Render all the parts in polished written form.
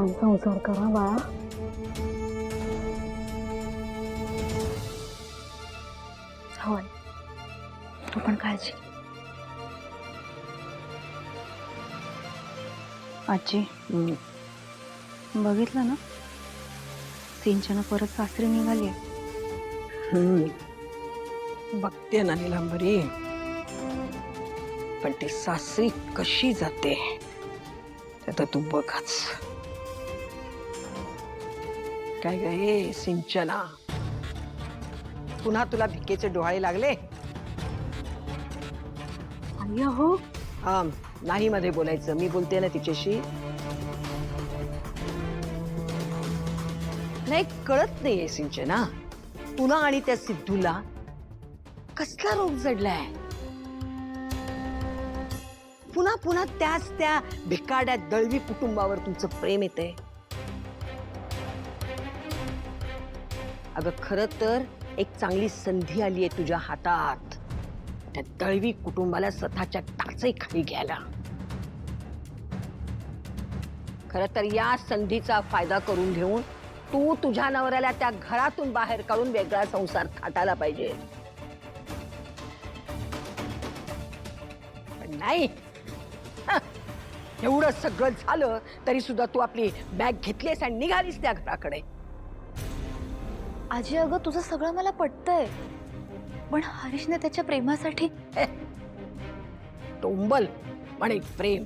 छान संसार करा बाळा. होय, तू पण काळजी. आजी, बघितलं ना, सिंचना परत सासरी निघाली. बघते ना निलांबरी, पण ती सासरी कशी जाते ते तर तू बघच. काय ग हे सिंचना, पुन्हा तुला भिकेचे डोहाळे लागले? आई अहो, हा, नाही मध्ये बोलायचं, मी बोलते ना तिच्याशी. नाही कळत नाहीये सिंचना, तुला आणि त्या सिद्धूला कसला रोग जडलाय? पुन्हा पुन्हा त्याच त्या भिकाड्या दळवी कुटुंबावर तुमचं प्रेम येतंय. अगं खरं तर एक चांगली संधी आली आहे तुझ्या हातात, त्या दळवी कुटुंबाला स्वतःच्या टाचेखाली घ्यायला. खरं तर या संधीचा फायदा करून घेऊन तू तुझ्या नवऱ्याला त्या घरातून बाहेर काढून वेगळा संसार थाटायला पाहिजे. पण नाही, एवढं सगळं झालं तरी सुद्धा तू आपली बॅग घेतलीस आणि निघालीस त्या घराकडे. आजी, अगं तुझं सगळं मला पटतंय, पण हरीशने त्याच्या प्रेमासाठी टोंबल म्हणे प्रेम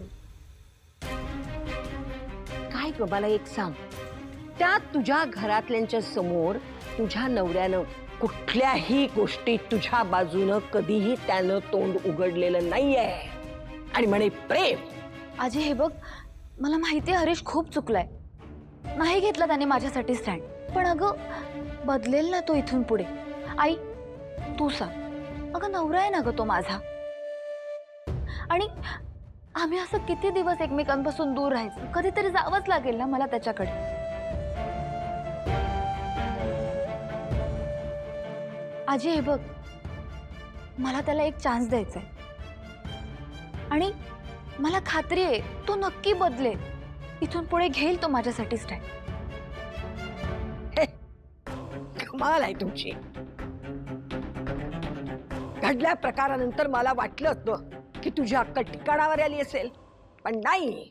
काय ग? मला एक सांग, त्या तुझ्या घरातल्यांच्या समोर तुझ्या नवऱ्यानं कुठल्याही गोष्टी तुझ्या बाजूनं कधीही त्यानं तोंड उघडलेलं नाहीये आणि म्हणे प्रेम. आजी हे बघ, मला माहितीये हरीश खूप चुकलाय, नाही घेतला त्याने माझ्यासाठी स्टँड, पण अगं बदलेल ना तो इथून पुढे. आई तू सांग, अगं नवरा आहे ना ग तो माझा, आणि आम्ही असं किती दिवस एकमेकांपासून दूर राहायचं? कधीतरी जावंच लागेल ना मला त्याच्याकडे. आजी हे बघ, मला त्याला एक चान्स द्यायचा आहे, आणि मला खात्री आहे तो नक्की बदलेल. इथून पुढे घेईल तो माझ्यासाठी स्टँड. कमाल आहे तुमची. घडल्या प्रकारानंतर मला वाटलं होतं की तुझी अक्कल ठिकाणावर आली असेल, पण नाही.